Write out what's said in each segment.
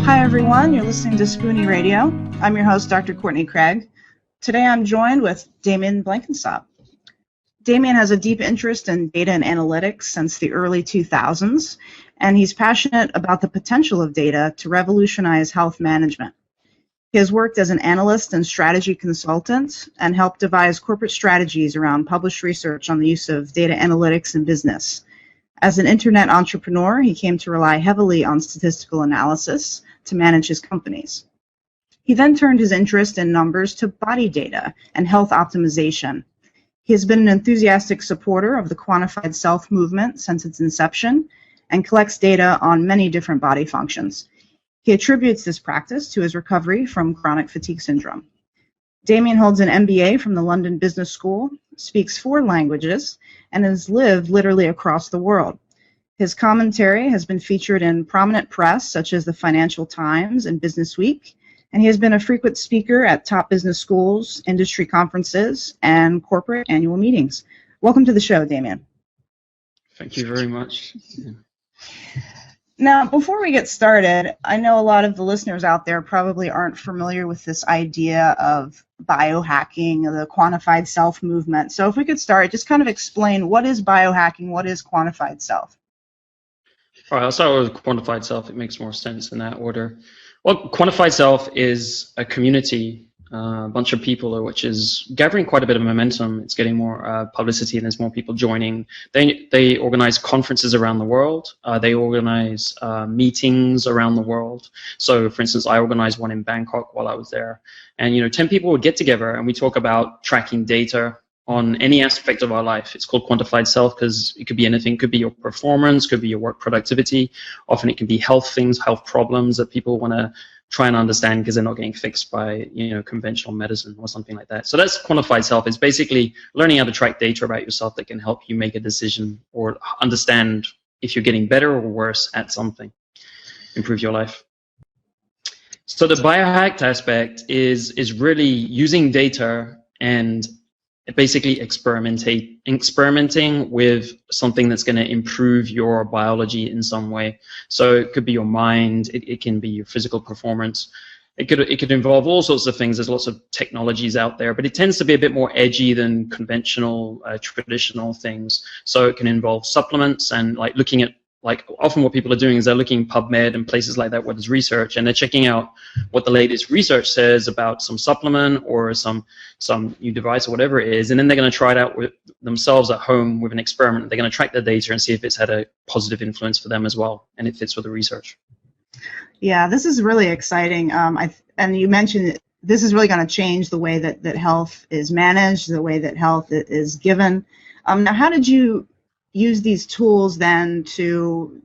Hi everyone, you're listening to Spoonie Radio. I'm your host, Dr. Courtney Craig. Today I'm joined with Damien Blenkinsopp. Damien has a deep interest in data and analytics since the early 2000s, and he's passionate about the potential of data to revolutionize health management. He has worked as an analyst and strategy consultant and helped devise corporate strategies around published research on the use of data analytics in business. As an internet entrepreneur, he came to rely heavily on statistical analysis to manage his companies. He then turned his interest in numbers to body data and health optimization. He has been an enthusiastic supporter of the quantified self movement since its inception and collects data on many different body functions. He attributes this practice to his recovery from chronic fatigue syndrome. Damien holds an MBA from the London Business School, speaks 4 languages, and has lived literally across the world. His commentary has been featured in prominent press such as the Financial Times and Business Week, and he has been a frequent speaker at top business schools, industry conferences, and corporate annual meetings. Welcome to the show, Damien. Thank you very much. Now, before we get started, I know a lot of the listeners out there probably aren't familiar with this idea of biohacking, the quantified self movement. So if we could start, just kind of explain what is biohacking, what is quantified self? All right, I'll start with quantified self. It makes more sense in that order. Well, quantified self is a community, a bunch of people, which is gathering quite a bit of momentum. It's getting more publicity, and there's more people joining. They organize conferences around the world. They organize meetings around the world. So, for instance, I organized one in Bangkok while I was there, and 10 people would get together, and we talk about tracking data on any aspect of our life. It's called quantified self because it could be anything. It could be your performance, could be your work productivity. Often it can be health things, health problems that people want to try and understand because they're not getting fixed by conventional medicine or something like that. So that's quantified self. It's basically learning how to track data about yourself that can help you make a decision or understand if you're getting better or worse at something, improve your life. So the biohacked aspect is really using data and basically experimenting with something that's going to improve your biology in some way. So it could be your mind, it can be your physical performance. It could involve all sorts of things. There's lots of technologies out there, but it tends to be a bit more edgy than conventional, traditional things. So it can involve supplements and like looking at, like often what people are doing is they're looking PubMed and places like that where there's research, and they're checking out what the latest research says about some supplement or some new device or whatever it is, and then they're going to try it out with themselves at home with an experiment. They're going to track their data and see if it's had a positive influence for them as well, and it fits with the research. Yeah, this is really exciting. And you mentioned this is really going to change the way that health is managed, the way that health is given. Now, how did you use these tools then to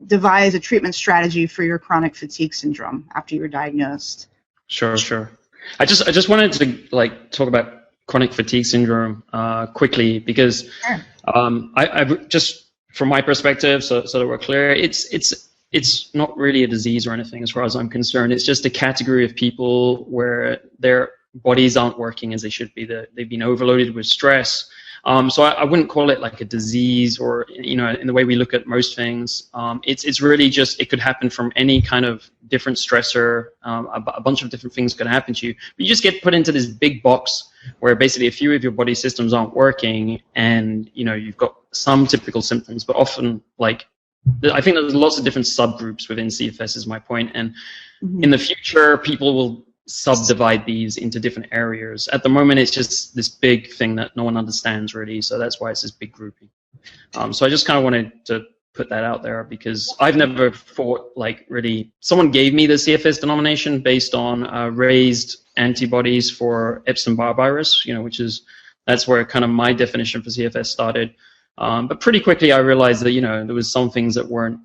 devise a treatment strategy for your chronic fatigue syndrome after you were diagnosed? Sure. I just wanted to talk about chronic fatigue syndrome quickly because I just from my perspective, so that we're clear, it's not really a disease or anything as far as I'm concerned. It's just a category of people where their bodies aren't working as they should be. They've been overloaded with stress. So I wouldn't call it like a disease or, in the way we look at most things. It's really just, it could happen from any kind of different stressor. A bunch of different things could happen to you. But you just get put into this big box where basically a few of your body systems aren't working and, you've got some typical symptoms, but often I think there's lots of different subgroups within CFS is my point. And in the future, people will subdivide these into different areas. At the moment, it's just this big thing that no one understands really, so that's why it's this big grouping. So I just kind of wanted to put that out there because I've never thought really, someone gave me the CFS denomination based on raised antibodies for Epstein-Barr virus, that's where kind of my definition for CFS started. But pretty quickly I realized that, there was some things that weren't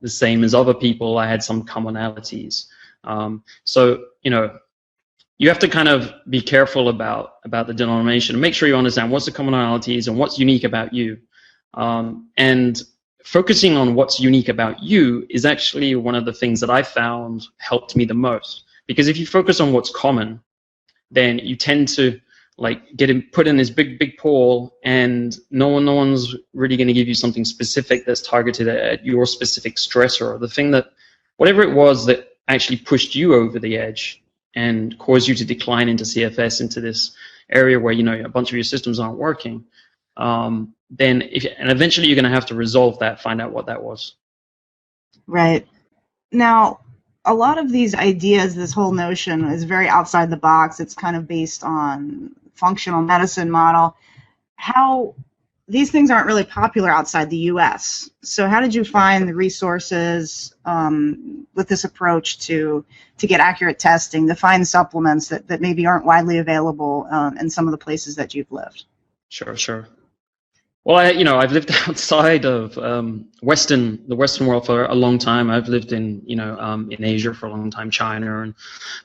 the same as other people. I had some commonalities. So, you have to kind of be careful about the denomination. Make sure you understand what's the commonalities and what's unique about you. And focusing on what's unique about you is actually one of the things that I found helped me the most. Because if you focus on what's common, then you tend to like get him put in this big pool, and no one's really going to give you something specific that's targeted at your specific stressor, or the thing that, whatever it was that actually pushed you over the edge and caused you to decline into CFS, into this area where, you know, a bunch of your systems aren't working. Then and eventually you're going to have to resolve that, find out what that was. Right. Now, a lot of these ideas, this whole notion is very outside the box. It's kind of based on functional medicine model. How these things aren't really popular outside the US. So how did you find the resources with this approach to get accurate testing, to find supplements that maybe aren't widely available in some of the places that you've lived? Sure. Well, I've lived outside of the Western world for a long time. I've lived in Asia for a long time, China and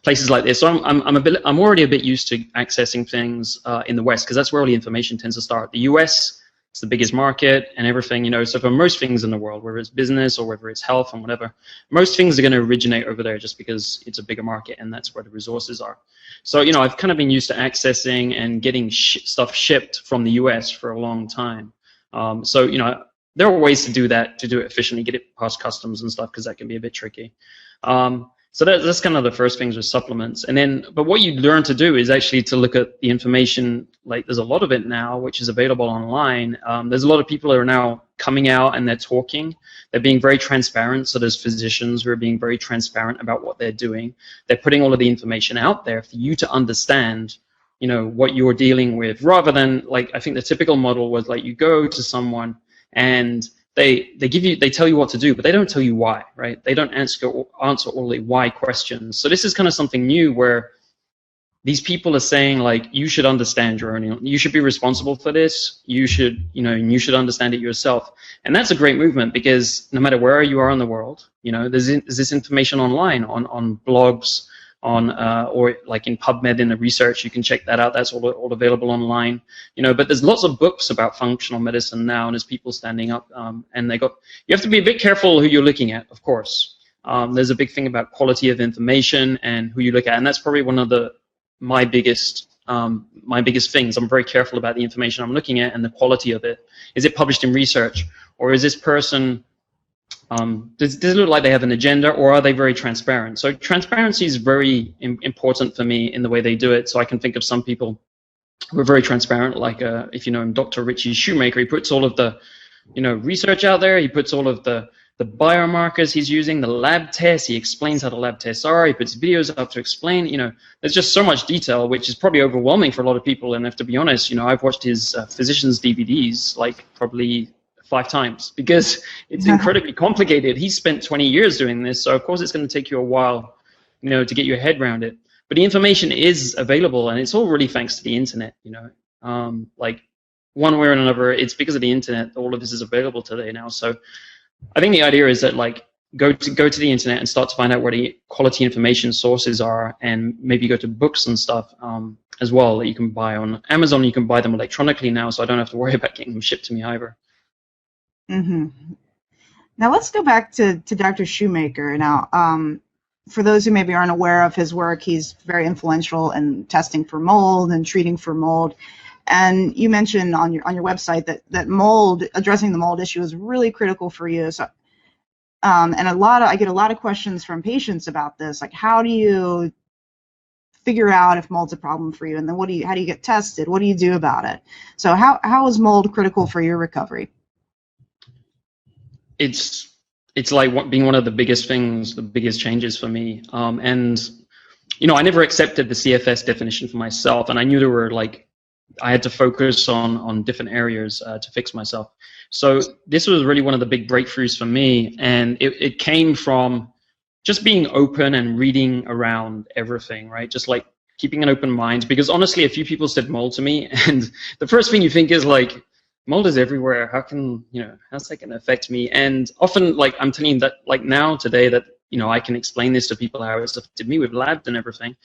places like this. So I'm already a bit used to accessing things in the West, because that's where all the information tends to start. The US, it's the biggest market and everything, you know. So for most things in the world, whether it's business or whether it's health and whatever, most things are going to originate over there just because it's a bigger market and that's where the resources are. So, you know, I've kind of been used to accessing and getting stuff shipped from the US for a long time. So, you know, there are ways to do that, to do it efficiently, get it past customs and stuff, because that can be a bit tricky. So that's kind of the first things with supplements. And then, but what you learn to do is actually to look at the information. Like, there's a lot of it now, which is available online. There's a lot of people who are now coming out and they're talking. They're being very transparent. So there's physicians who are being very transparent about what they're doing. They're putting all of the information out there for you to understand, you know, what you're dealing with, rather than, like, I think the typical model was like you go to someone and they tell you what to do, but they don't tell you why, right? They don't answer all the why questions. So this is kind of something new where these people are saying, like, you should understand your own, you should be responsible for this. You should, you know, you should understand it yourself. And that's a great movement, because no matter where you are in the world, you know, there's this information online on blogs, or like in PubMed in the research, you can check that out. That's all available online, you know. But there's lots of books about functional medicine now, and there's people standing up, and you have to be a bit careful who you're looking at, of course. There's a big thing about quality of information and who you look at, and that's probably one of my biggest things. I'm very careful about the information I'm looking at and the quality of it. Is it published in research, or is this person, does it look like they have an agenda, or are they very transparent? So transparency is very important for me in the way they do it. So I can think of some people who are very transparent, like if you know him, Dr. Richie Shoemaker. He puts all of the, you know, research out there. He puts all of the biomarkers he's using, the lab tests. He explains how the lab tests are. He puts videos up to explain. You know, there's just so much detail, which is probably overwhelming for a lot of people. And I have to be honest, you know, I've watched his physician's DVDs like probably 5 times, because it's incredibly complicated. He spent 20 years doing this, so of course it's going to take you a while, you know, to get your head around it. But the information is available, and it's all really thanks to the internet, you know. Like, one way or another, it's because of the internet all of this is available today now. So I think the idea is that, like, go to the internet and start to find out where the quality information sources are, and maybe go to books and stuff as well that you can buy on Amazon. You can buy them electronically now, so I don't have to worry about getting them shipped to me either. Mm-hmm. Now let's go back to Dr. Shoemaker. Now, for those who maybe aren't aware of his work, he's very influential in testing for mold and treating for mold. And you mentioned on your website that mold, addressing the mold issue, is really critical for you. So, and I get a lot of questions from patients about this, like, how do you figure out if mold's a problem for you, and then how do you get tested? What do you do about it? So how is mold critical for your recovery? It's like being one of the biggest things, the biggest changes for me. And, you know, I never accepted the CFS definition for myself, and I knew there were, like, I had to focus on different areas to fix myself. So this was really one of the big breakthroughs for me, and it came from just being open and reading around everything, right? Just like keeping an open mind, because honestly, a few people said mold to me, and the first thing you think is, like, mold is everywhere. How's that going to affect me? And often, like, I'm telling you that, like, now, today, that, you know, I can explain this to people, how it's affected me with labs and everything.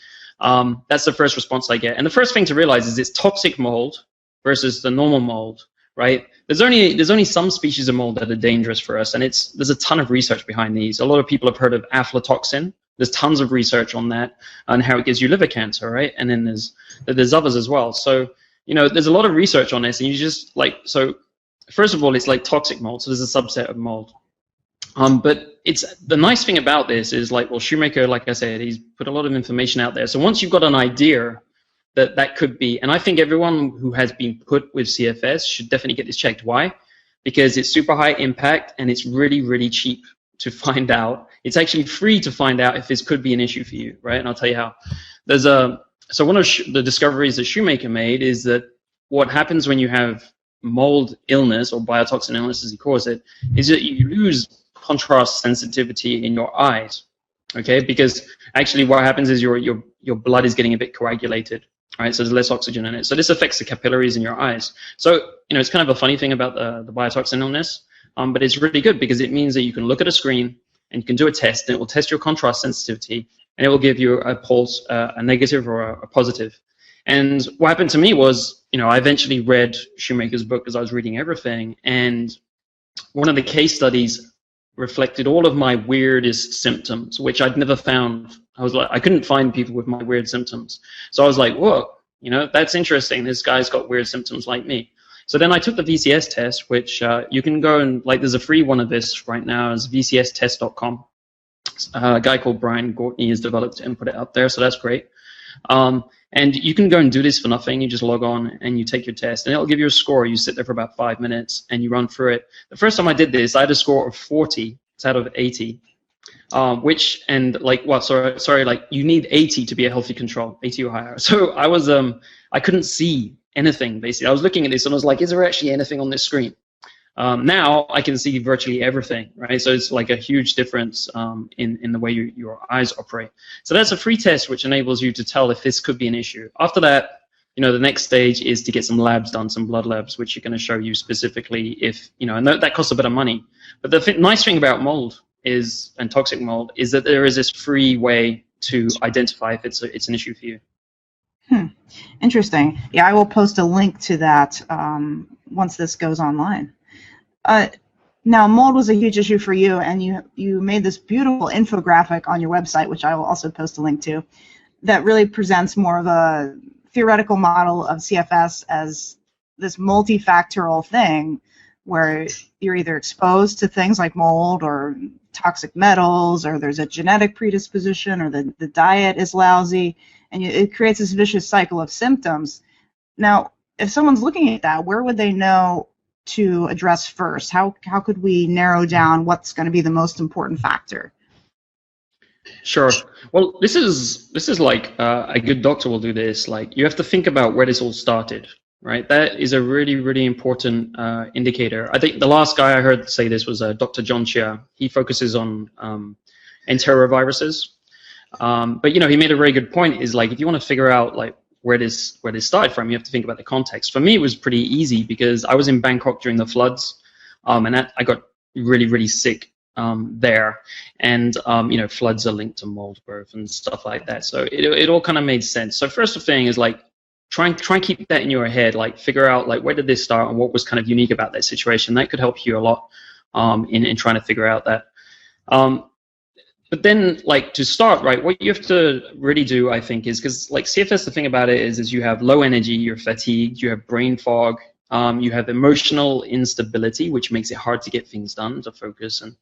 That's the first response I get. And the first thing to realize is it's toxic mold versus the normal mold, right? There's only some species of mold that are dangerous for us, and there's a ton of research behind these. A lot of people have heard of aflatoxin, There's tons of research on that and how it gives you liver cancer, right? And then there's others as well. So, you know, there's a lot of research on this, and you just like, so first of all, it's like toxic mold. So there's a subset of mold. But it's the nice thing about this is like, well, Shoemaker, like I said, he's put a lot of information out there. So once you've got an idea that could be, and I think everyone who has been put with CFS should definitely get this checked. Why? Because it's super high impact and it's really, really cheap to find out. It's actually free to find out if this could be an issue for you, right? And I'll tell you how. So one of the discoveries that Shoemaker made is that what happens when you have mold illness, or biotoxin illness as he calls it, is that you lose contrast sensitivity in your eyes, okay? Because actually what happens is your blood is getting a bit coagulated, right? So there's less oxygen in it. So this affects the capillaries in your eyes. So, you know, it's kind of a funny thing about the biotoxin illness, but it's really good because it means that you can look at a screen and you can do a test, and it will test your contrast sensitivity, and it will give you a pulse, a negative or a positive. And what happened to me was, you know, I eventually read Shoemaker's book because I was reading everything, and one of the case studies reflected all of my weirdest symptoms, which I'd never found. I was like, I couldn't find people with my weird symptoms. So I was like, whoa, you know, that's interesting. This guy's got weird symptoms like me. So then I took the VCS test, which you can go and, like, there's a free one of this right now, is vcstest.com. A guy called Brian Gortney has developed it and put it up there, so that's great. And you can go and do this for nothing. You just log on and you take your test, and it'll give you a score. You sit there for about 5 minutes and you run through it. The first time I did this, I had a score of 40. It's out of 80. Like you need 80 to be a healthy control, 80 or higher. So I was, I couldn't see anything, basically. I was looking at this and I was like, is there actually anything on this screen? Now I can see virtually everything, right? So it's like a huge difference in the way your eyes operate. So that's a free test which enables you to tell if this could be an issue. After that, you know, the next stage is to get some labs done, some blood labs, which are going to show you specifically if, you know, and that costs a bit of money. But the nice thing about mold is, and toxic mold, is that there is this free way to identify if it's an issue for you. Interesting. Yeah, I will post a link to that once this goes online. Now, mold was a huge issue for you, and you made this beautiful infographic on your website, which I will also post a link to, that really presents more of a theoretical model of CFS as this multifactorial thing where you're either exposed to things like mold or toxic metals, or there's a genetic predisposition, or the diet is lousy, and it creates this vicious cycle of symptoms. Now, if someone's looking at that, where would they know to address first? How could we narrow down what's going to be the most important factor? Sure. Well, this is like a good doctor will do this. Like, you have to think about where this all started, right? That is a really, really important indicator. I think the last guy I heard say this was Dr. John Chia. He focuses on enteroviruses. But, you know, he made a very good point, is like, if you want to figure out like where this started from, you have to think about the context. For me, it was pretty easy because I was in Bangkok during the floods, and I got really, really sick there. And, you know, floods are linked to mold growth and stuff like that. So it all kind of made sense. So first thing is like, try and keep that in your head, like figure out like where did this start and what was kind of unique about that situation. That could help you a lot in trying to figure out that. But then, like, to start, right, what you have to really do, I think, is, because like CFS, the thing about it is you have low energy, you're fatigued, you have brain fog, you have emotional instability, which makes it hard to get things done, to focus and,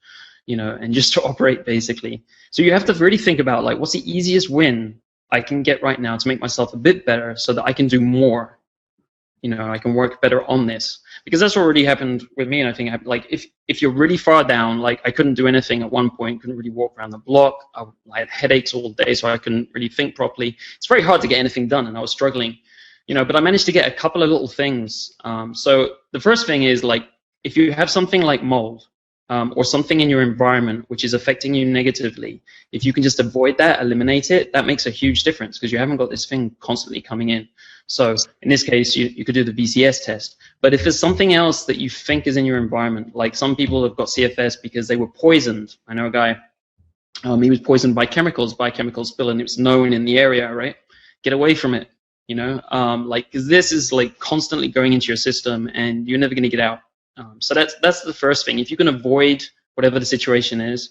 you know, and just to operate, basically. So you have to really think about like, what's the easiest win I can get right now to make myself a bit better so that I can do more. You know, I can work better on this, because that's already happened with me. And I think, like, if you're really far down, like I couldn't do anything at one point, couldn't really walk around the block. I had headaches all day, so I couldn't really think properly. It's very hard to get anything done, and I was struggling, you know, but I managed to get a couple of little things. So the first thing is, like, if you have something like mold, or something in your environment which is affecting you negatively, if you can just avoid that, eliminate it, that makes a huge difference, because you haven't got this thing constantly coming in. So in this case, you could do the VCS test. But if there's something else that you think is in your environment, like some people have got CFS because they were poisoned. I know a guy, he was poisoned by biochemical spill, and it was known in the area, right? Get away from it, you know? Like, 'cause this is like constantly going into your system and you're never gonna get out. So that's the first thing. If you can avoid whatever the situation is,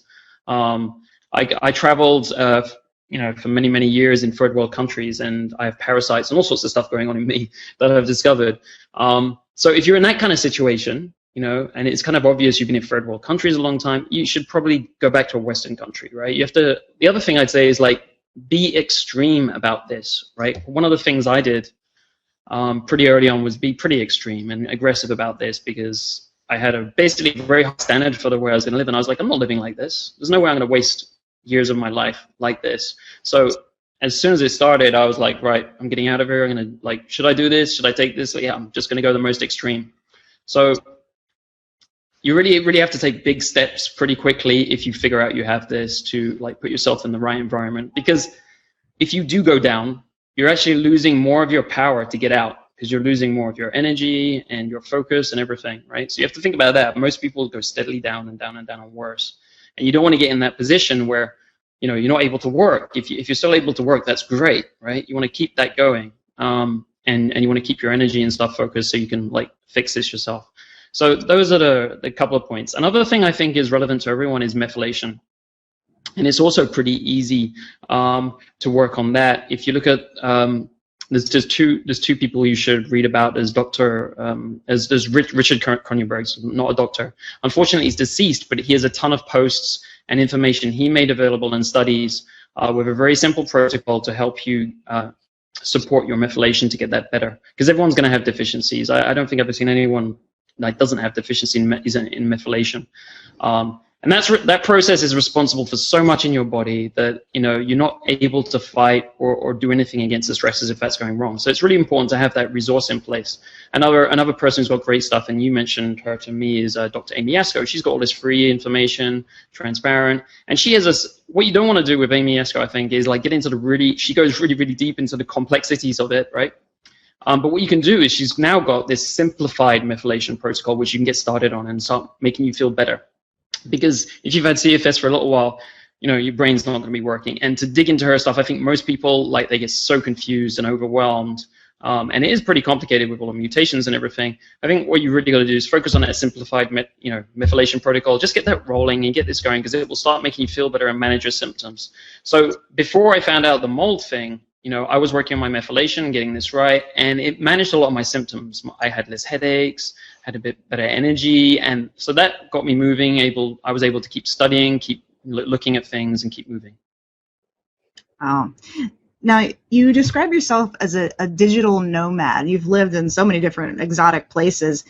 I traveled, for many years in third world countries, and I have parasites and all sorts of stuff going on in me that I've discovered. So if you're in that kind of situation, and it's kind of obvious you've been in third world countries a long time, you should probably go back to a Western country, right? The other thing I'd say is like, be extreme about this, right? One of the things I did pretty early on was be pretty extreme and aggressive about this, because I had a basically very high standard for the way I was going to live, and I was like, I'm not living like this. There's no way I'm going to waste years of my life like this. So as soon as it started, I was like, right, I'm getting out of here. I'm going to, like, should I do this? Should I take this? Yeah, I'm just going to go the most extreme. So you really have to take big steps pretty quickly if you figure out you have this, to like put yourself in the right environment. Because if you do go down, you're actually losing more of your power to get out, because you're losing more of your energy and your focus and everything, right? So you have to think about that. Most people go steadily down and down and down and worse. And you don't want to get in that position where, you're not able to work. If you're still able to work, that's great, right? You want to keep that going. And you want to keep your energy and stuff focused so you can like fix this yourself. So those are the couple of points. Another thing I think is relevant to everyone is methylation. And it's also pretty easy to work on that. If you look at, there's two people you should read about. There's there's Richard Cronenberg, not a doctor. Unfortunately, he's deceased, but he has a ton of posts and information he made available in studies with a very simple protocol to help you support your methylation to get that better. Because everyone's going to have deficiencies. I don't think I've ever seen anyone that doesn't have deficiency in methylation. And that process is responsible for so much in your body that you're not able to fight or do anything against the stresses if that's going wrong. So it's really important to have that resource in place. Another person who's got great stuff, and you mentioned her to me, is Dr. Amy Esco. She's got all this free information, transparent, and she has what you don't want to do with Amy Esco, I think, is like get into she goes really deep into the complexities of it, right? But what you can do is she's now got this simplified methylation protocol, which you can get started on and start making you feel better. Because if you've had CFS for a little while, your brain's not going to be working. And to dig into her stuff, I think most people, they get so confused and overwhelmed. And it is pretty complicated with all the mutations and everything. I think what you really got to do is focus on that simplified methylation protocol. Just get that rolling and get this going, because it will start making you feel better and manage your symptoms. So before I found out the mold thing, I was working on my methylation, getting this right, and it managed a lot of my symptoms. I had less headaches, had a bit better energy, and so that got me moving. I was able to keep studying, keep looking at things, and keep moving. Wow. Now, you describe yourself as a digital nomad. You've lived in so many different exotic places.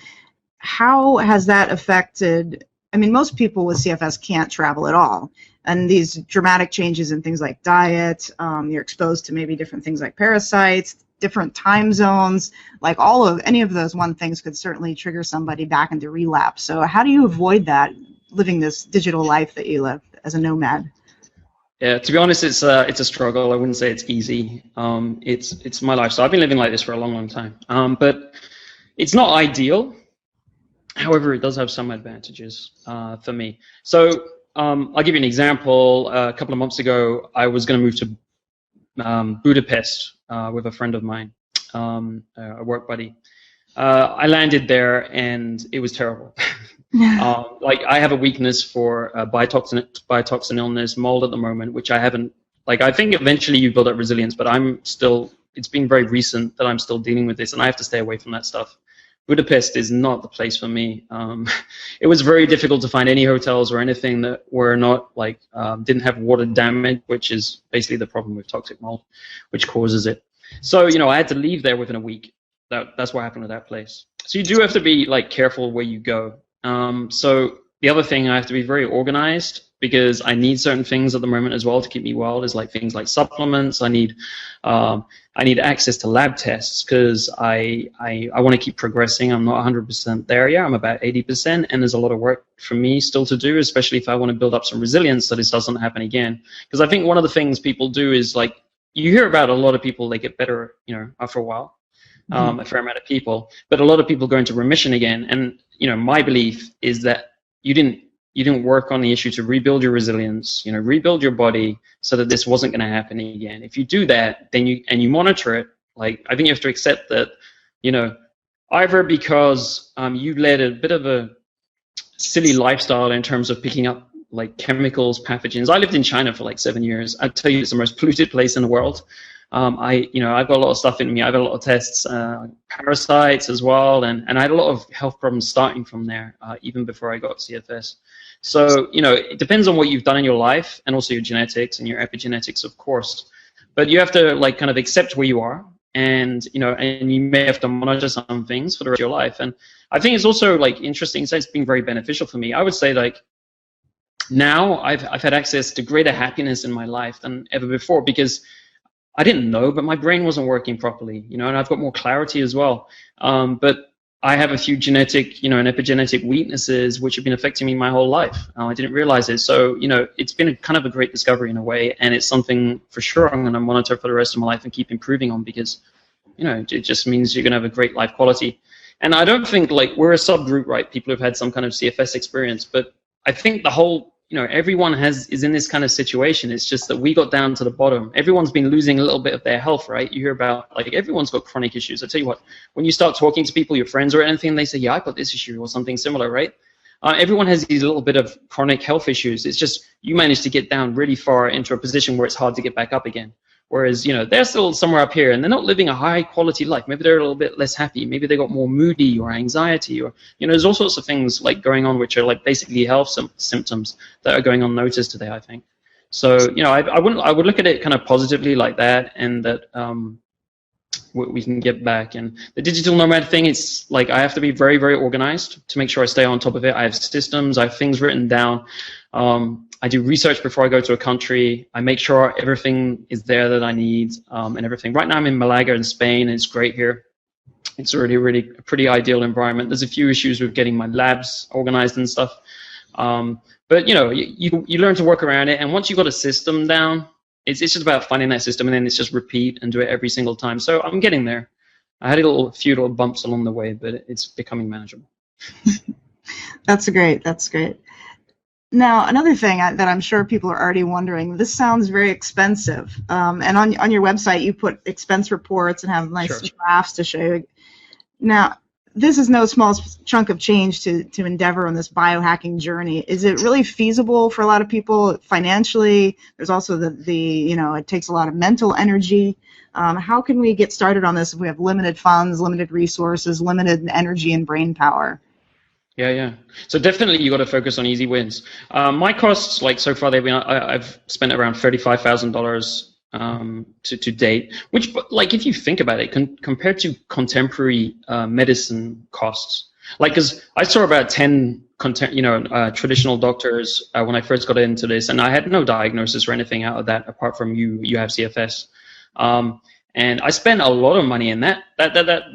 How has that affected? I mean, most people with CFS can't travel at all. And these dramatic changes in things like diet, you're exposed to maybe different things like parasites, different time zones, like any of those things could certainly trigger somebody back into relapse. So how do you avoid that, living this digital life that you live as a nomad? Yeah, to be honest, it's a struggle. I wouldn't say it's easy. It's my life. So I've been living like this for a long time. But it's not ideal. However, it does have some advantages for me. So I'll give you an example. A couple of months ago, I was going to move to Budapest with a friend of mine, a work buddy. I landed there, and it was terrible. I have a weakness for biotoxin illness, mold at the moment, which I haven't. I think eventually you build up resilience, but it's been very recent that I'm still dealing with this, and I have to stay away from that stuff. Budapest is not the place for me. It was very difficult to find any hotels or anything that were not didn't have water damage, which is basically the problem with toxic mold, which causes it. So I had to leave there within a week. That's what happened with that place. So you do have to be careful where you go. So the other thing, I have to be very organized, because I need certain things at the moment as well to keep me well. There's things like supplements. I need access to lab tests, because I want to keep progressing. I'm not 100% there yet. I'm about 80%, and there's a lot of work for me still to do, especially if I want to build up some resilience so this doesn't happen again. Because I think one of the things people do is you hear about a lot of people, they get better, after a while. A fair amount of people, but a lot of people go into remission again. And my belief is that you didn't work on the issue to rebuild your resilience, rebuild your body so that this wasn't going to happen again. If you do that, then you monitor it. I think you have to accept that, either because you led a bit of a silly lifestyle in terms of picking up like chemicals, pathogens. I lived in China for like 7 years. I tell you, it's the most polluted place in the world. I've got a lot of stuff in me. I've had a lot of tests, parasites as well, and I had a lot of health problems starting from there, even before I got CFS. So, it depends on what you've done in your life, and also your genetics and your epigenetics, of course. But you have to like kind of accept where you are, and and you may have to monitor some things for the rest of your life. And I think it's also like interesting. So it's been very beneficial for me. I would say like now I've had access to greater happiness in my life than ever before, because I didn't know, but my brain wasn't working properly, and I've got more clarity as well. But I have a few genetic, and epigenetic weaknesses which have been affecting me my whole life. I didn't realize it. So, it's been kind of a great discovery in a way, and it's something for sure I'm going to monitor for the rest of my life and keep improving on, because, it just means you're going to have a great life quality. And I don't think, like, we're a subgroup, right? People who've had some kind of CFS experience, but I think the whole, everyone is in this kind of situation. It's just that we got down to the bottom. Everyone's been losing a little bit of their health, right? You hear about, like, everyone's got chronic issues. I tell you what, when you start talking to people, your friends or anything, they say, yeah, I've got this issue or something similar, right? Everyone has these little bit of chronic health issues. It's just you manage to get down really far into a position where it's hard to get back up again. Whereas, they're still somewhere up here and they're not living a high quality life. Maybe they're a little bit less happy. Maybe they got more moody or anxiety, or, there's all sorts of things like going on which are like basically health symptoms that are going unnoticed today, I think. So, I would look at it kind of positively like that, and that we can get back. And the digital nomad thing, it's like I have to be very, very organized to make sure I stay on top of it. I have systems, I have things written down. I do research before I go to a country. I make sure everything is there that I need, and everything. Right now I'm in Malaga in Spain, and it's great here. It's already really a pretty ideal environment. There's a few issues with getting my labs organized and stuff. But you learn to work around it, and once you've got a system down, it's just about finding that system, and then it's just repeat and do it every single time. So I'm getting there. I had a few little bumps along the way, but it's becoming manageable. That's great. That's great. Now, another thing that I'm sure people are already wondering, this sounds very expensive. And on your website, you put expense reports and have nice graphs to show you. Now, this is no small chunk of change to endeavor on this biohacking journey. Is it really feasible for a lot of people financially? There's also the it takes a lot of mental energy. How can we get started on this if we have limited funds, limited resources, limited energy and brain power? Yeah. So definitely you got to focus on easy wins. My costs, like so far, I've spent around $35,000 to date, which, like, if you think about it, compared to contemporary medicine costs, like, because I saw about 10 traditional doctors when I first got into this, and I had no diagnosis or anything out of that apart from you have CFS. And I spent a lot of money, and that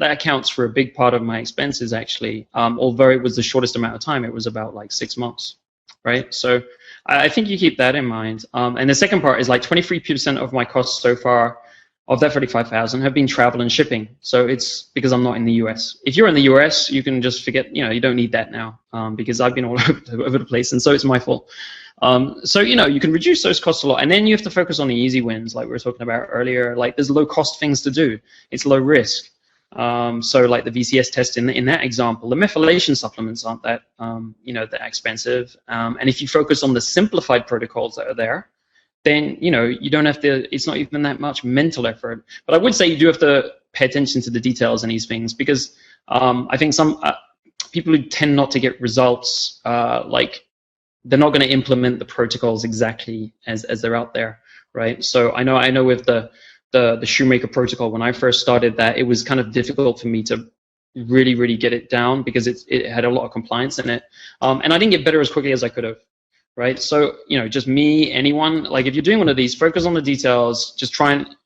accounts for a big part of my expenses, actually. Although it was the shortest amount of time, it was about like 6 months, right? So I think you keep that in mind. And the second part is like 23% of my costs so far of that 35,000 have been travel and shipping. So it's because I'm not in the US. If you're in the US, you can just forget, you don't need that now, because I've been all over the place, and so it's my fault. So, you can reduce those costs a lot, and then you have to focus on the easy wins, like we were talking about earlier. Like, there's low cost things to do. It's low risk. So like the VCS test in that example, the methylation supplements aren't that, that expensive. And if you focus on the simplified protocols that are there, then, you don't have to, it's not even that much mental effort. But I would say you do have to pay attention to the details in these things, because I think some people who tend not to get results, they're not going to implement the protocols exactly as they're out there, right? So I know with the Shoemaker protocol, when I first started that, it was kind of difficult for me to really, really get it down, because it had a lot of compliance in it. And I didn't get better as quickly as I could have, right? So, just me, anyone, like, if you're doing one of these, focus on the details, just try and,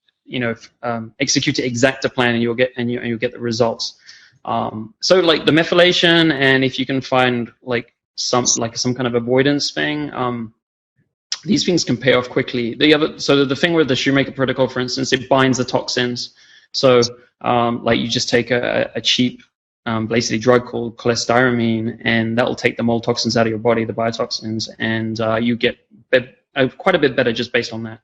execute it exact to plan, and you'll get the results. So like the methylation, and if you can find some kind of avoidance thing, these things can pay off quickly. The thing with the Shoemaker protocol, for instance, it binds the toxins. So you just take a cheap basically drug called cholestyramine, and that will take the mold toxins out of your body, the biotoxins, and you get quite a bit better just based on that.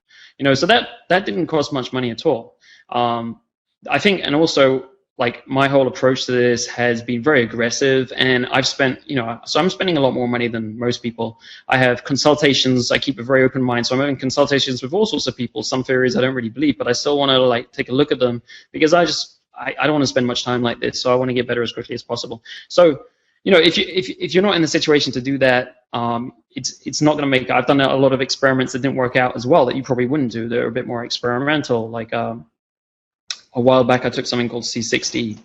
So that didn't cost much money at all. I think, and also like my whole approach to this has been very aggressive, and I've spent, so I'm spending a lot more money than most people. I have consultations. I keep a very open mind, so I'm having consultations with all sorts of people. Some theories I don't really believe, but I still want to like take a look at them because I don't want to spend much time like this. So I want to get better as quickly as possible. So if you're not in the situation to do that, it's not going to make. I've done a lot of experiments that didn't work out as well that you probably wouldn't do. They're a bit more experimental, like. A while back, I took something called C60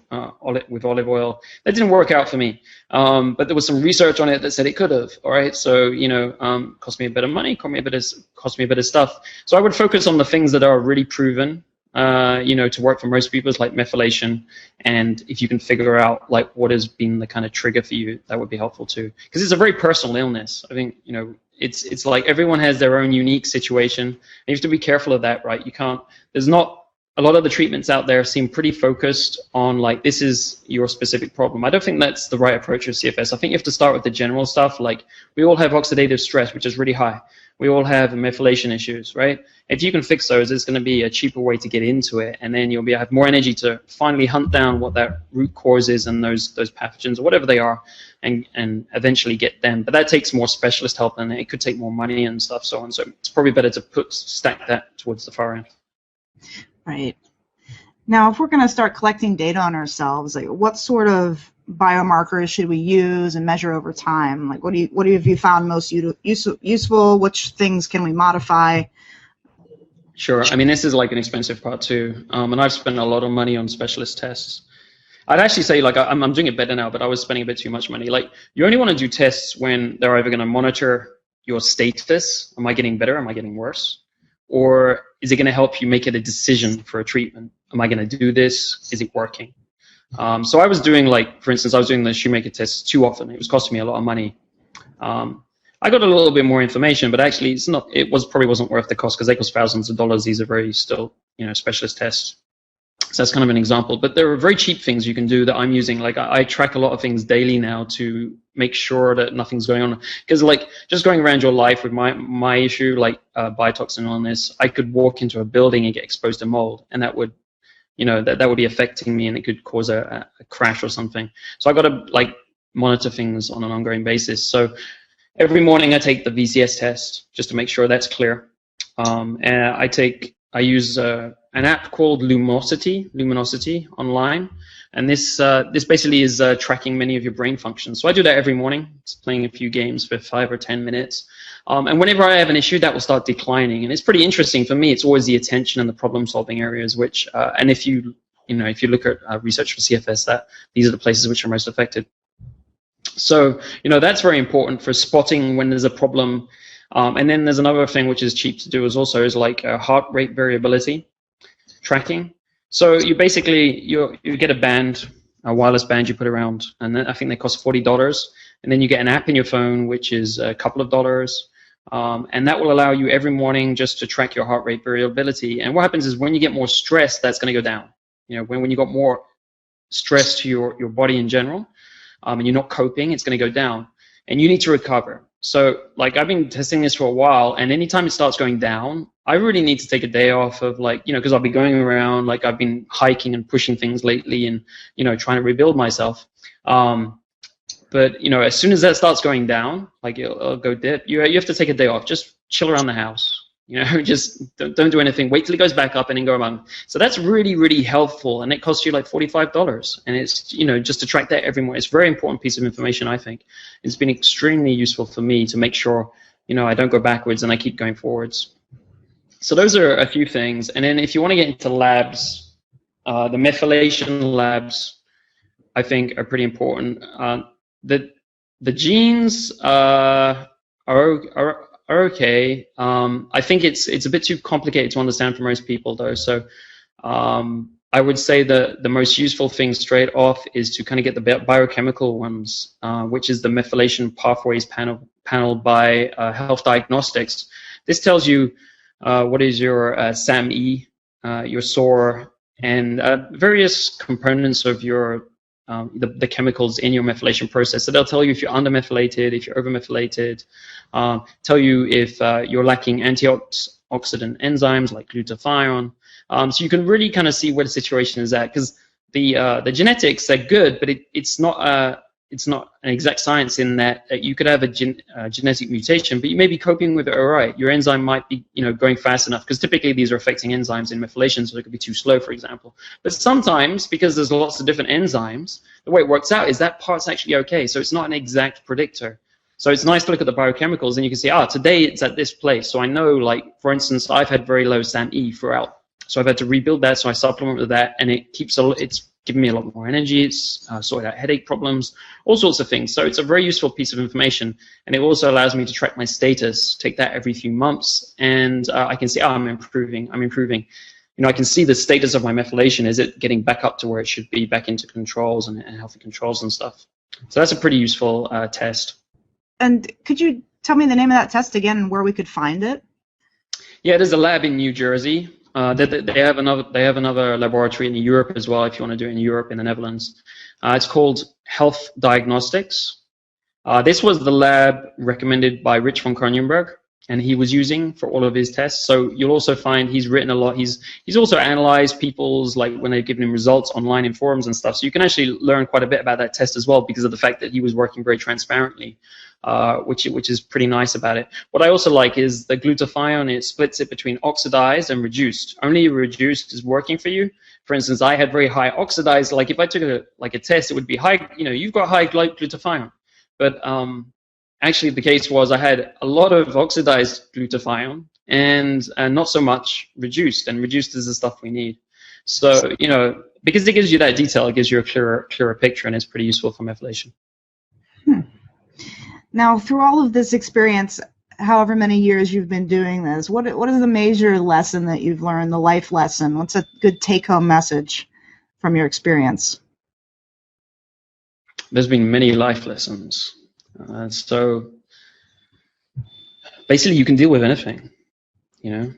with olive oil. That didn't work out for me, but there was some research on it that said it could have. All right, so cost me a bit of money, cost me a bit of stuff. So I would focus on the things that are really proven, to work for most people, like methylation, and if you can figure out like what has been the kind of trigger for you, that would be helpful too, because it's a very personal illness. I think it's like everyone has their own unique situation, and you have to be careful of that, right? You can't. There's not. A lot of the treatments out there seem pretty focused on like, this is your specific problem. I don't think that's the right approach with CFS. I think you have to start with the general stuff. Like we all have oxidative stress, which is really high. We all have methylation issues, right? If you can fix those, it's going to be a cheaper way to get into it. And then you'll have more energy to finally hunt down what that root cause is and those pathogens or whatever they are and eventually get them. But that takes more specialist help and it could take more money and stuff, so on. So it's probably better to stack that towards the far end. Right. Now, if we're going to start collecting data on ourselves, like what sort of biomarkers should we use and measure over time? Like, what have you found most useful? Which things can we modify? Sure. I mean, this is like an expensive part too, and I've spent a lot of money on specialist tests. I'd actually say like I'm doing it better now, but I was spending a bit too much money. Like you only want to do tests when they're either going to monitor your status. Am I getting better? Am I getting worse? Or is it going to help you make it a decision for a treatment? Am I going to do this? Is it working? So I was doing like, for instance, I was doing the Shoemaker test too often. It was costing me a lot of money. I got a little bit more information, but actually probably wasn't worth the cost because they cost thousands of dollars. These are very still, specialist tests. So that's kind of an example. But there are very cheap things you can do that I'm using. Like I track a lot of things daily now to make sure that nothing's going on. Because like just going around your life with my issue, like biotoxin illness, I could walk into a building and get exposed to mold, and that would, that would be affecting me, and it could cause a crash or something. So I got to like monitor things on an ongoing basis. So every morning I take the VCS test just to make sure that's clear. And I use an app called Luminosity online, and this basically is tracking many of your brain functions. So I do that every morning. It's playing a few games for 5 or 10 minutes, and whenever I have an issue, that will start declining. And it's pretty interesting for me. It's always the attention and the problem-solving areas, which and if you look at research for CFS, these are the places which are most affected. So that's very important for spotting when there's a problem. And then there's another thing which is cheap to do is like heart rate variability tracking. So you basically you get a wireless band you put around, and then I think they cost $40. And then you get an app in your phone which is a couple of dollars, and that will allow you every morning just to track your heart rate variability. And what happens is when you get more stress, that's going to go down. When you got more stress to your body in general, and you're not coping, it's going to go down, and you need to recover. So like I've been testing this for a while, and anytime it starts going down, I really need to take a day off of like, because I'll be going around, like I've been hiking and pushing things lately and, trying to rebuild myself. But, as soon as that starts going down, like it'll go dip, you have to take a day off, just chill around the house. Just don't do anything. Wait till it goes back up and then go around. So that's really, really helpful, and it costs you like $45. And it's just to track that every morning. It's a very important piece of information, I think. It's been extremely useful for me to make sure I don't go backwards and I keep going forwards. So those are a few things. And then if you want to get into labs, the methylation labs, I think, are pretty important. The genes are okay. I think it's a bit too complicated to understand for most people, though. So I would say the most useful thing straight off is to kind of get the biochemical ones, which is the methylation pathways panel by Health Diagnostics. This tells you what is your SAMe, your SOR, and various components of your the chemicals in your methylation process. So they'll tell you if you're undermethylated, if you're overmethylated, tell you if you're lacking antioxidant enzymes like glutathione. So you can really kind of see where the situation is at, because the genetics, they're good, but it's not an exact science in that you could have a genetic mutation, but you may be coping with it all right. Your enzyme might be, going fast enough, because typically these are affecting enzymes in methylation, so it could be too slow, for example. But sometimes, because there's lots of different enzymes, the way it works out is that part's actually okay. So it's not an exact predictor. So it's nice to look at the biochemicals, and you can see, today it's at this place. So I know, like, for instance, I've had very low SAMe throughout. So I've had to rebuild that, so I supplement with that, and it's giving me a lot more energy. It's sorted out headache problems, all sorts of things. So it's a very useful piece of information, and it also allows me to track my status, take that every few months, and I can see, I'm improving. I can see the status of my methylation. Is it getting back up to where it should be, back into controls and healthy controls and stuff? So that's a pretty useful test. And could you tell me the name of that test again and where we could find it? Yeah, there's a lab in New Jersey. They have another laboratory in Europe as well, if you want to do it in Europe, in the Netherlands. It's called Health Diagnostics. This was the lab recommended by Rich von Kronenberg, and he was using for all of his tests. So you'll also find he's written a lot. He's also analyzed people's, like, when they've given him results online in forums and stuff. So you can actually learn quite a bit about that test as well, because of the fact that he was working very transparently. Which is pretty nice about it. What I also like is the glutathione. It splits it between oxidized and reduced. Only reduced is working for you. For instance, I had very high oxidized. Like if I took a test, it would be high. You've got high glutathione. But actually, the case was I had a lot of oxidized glutathione and not so much reduced. And reduced is the stuff we need. So because it gives you that detail, it gives you a clearer picture, and it's pretty useful for methylation. Now, through all of this experience, however many years you've been doing this, what is the major lesson that you've learned, the life lesson? What's a good take-home message from your experience? There's been many life lessons. So basically, you can deal with anything. You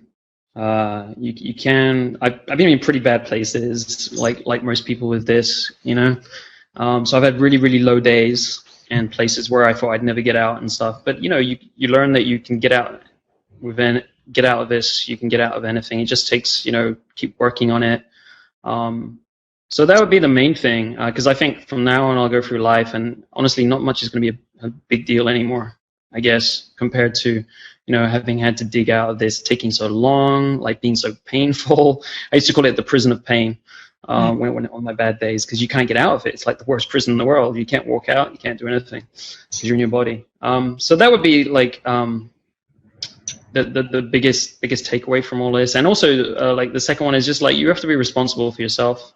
can. I've been in pretty bad places, like most people with this. So I've had really, really low days, and places where I thought I'd never get out and stuff. But you learn that you can get out of this. You can get out of anything. It just takes keep working on it. So that would be the main thing, because I think from now on I'll go through life, and honestly, not much is going to be a big deal anymore, I guess, compared to having had to dig out of this, taking so long, like being so painful. I used to call it the prison of pain. When on my bad days, because you can't get out of it. It's like the worst prison in the world. You can't walk out. You can't do anything because you're in your body. So that would be like the biggest takeaway from all this. And also, like the second one is just like you have to be responsible for yourself.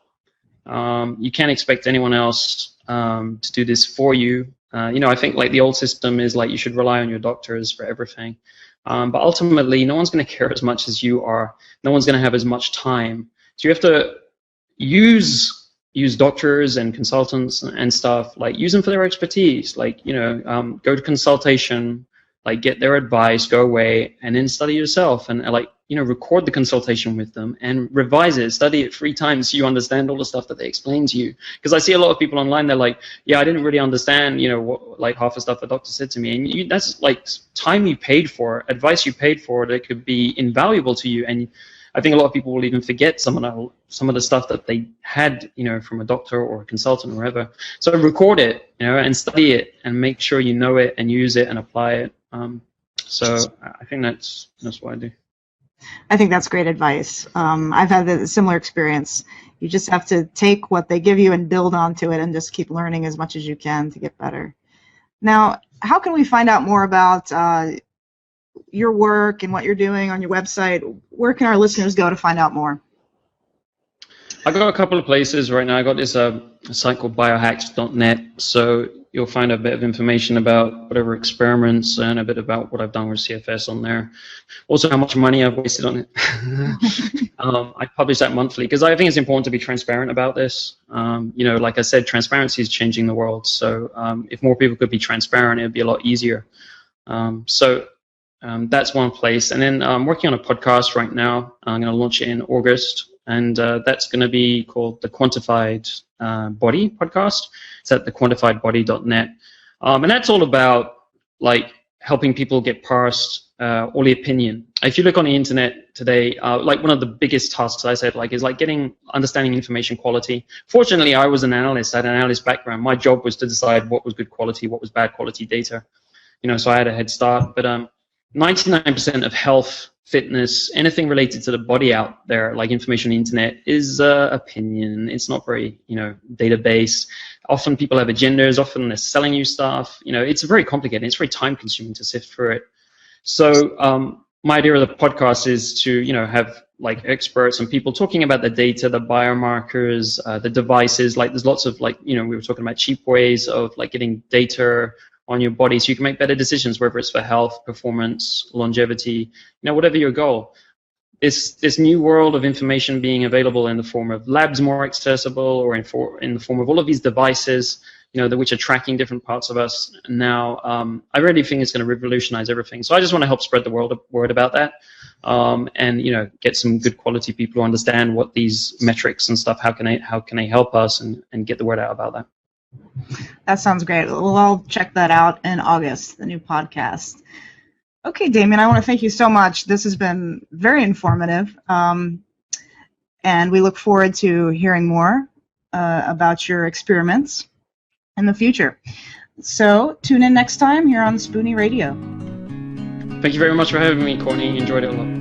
You can't expect anyone else to do this for you. I think like the old system is like you should rely on your doctors for everything. But ultimately, no one's going to care as much as you are. No one's going to have as much time. So you have to use doctors and consultants and stuff, like use them for their expertise, like go to consultation, like get their advice, go away, and then study yourself, and record the consultation with them and revise it, study it 3 times so you understand all the stuff that they explain to you. Because I see a lot of people online, they're like, I didn't really understand what half the stuff the doctor said to me, and that's like time you paid for, advice you paid for, that could be invaluable to you. And I think a lot of people will even forget some of the stuff that they had, from a doctor or a consultant or whatever. So record it, and study it, and make sure you know it and use it and apply it. So I think that's what I do. I think that's great advice. I've had a similar experience. You just have to take what they give you and build onto it, and just keep learning as much as you can to get better. Now, how can we find out more about your work and what you're doing on your website? Where can our listeners go to find out more? I got a couple of places right now. I got this a site called biohacks.net, so you'll find a bit of information about whatever experiments and a bit about what I've done with CFS on there. Also, how much money I've wasted on it. I publish that monthly because I think it's important to be transparent about this. Like I said, transparency is changing the world. So if more people could be transparent, it would be a lot easier. That's one place. And then I'm working on a podcast right now. I'm going to launch it in August. And that's going to be called the Quantified Body Podcast. It's at thequantifiedbody.net. And that's all about like helping people get past or the opinion. If you look on the internet today, like one of the biggest tasks I said, like, is like understanding information quality. Fortunately, I was an analyst. I had an analyst background. My job was to decide what was good quality, what was bad quality data. So I had a head start. But 99% of health, fitness, anything related to the body out there, like information on the internet, is opinion. It's not very, database. Often people have agendas. Often they're selling you stuff. It's very complicated. It's very time consuming to sift through it. So my idea of the podcast is to, have like experts and people talking about the data, the biomarkers, the devices. Like there's lots of we were talking about cheap ways of like getting data on your body so you can make better decisions, whether it's for health, performance, longevity, whatever your goal. This new world of information being available in the form of labs more accessible, or in the form of all of these devices, which are tracking different parts of us now. I really think it's going to revolutionize everything. So I just want to help spread the word about that, and get some good quality people who understand what these metrics and stuff, how can they help us, and get the word out about that. That sounds great. We'll all check that out in August, the new podcast. Okay, Damien, I want to thank you so much. This has been very informative, and we look forward to hearing more about your experiments in the future. So tune in next time here on Spoonie Radio. Thank you very much for having me, Courtney. Enjoyed it a lot.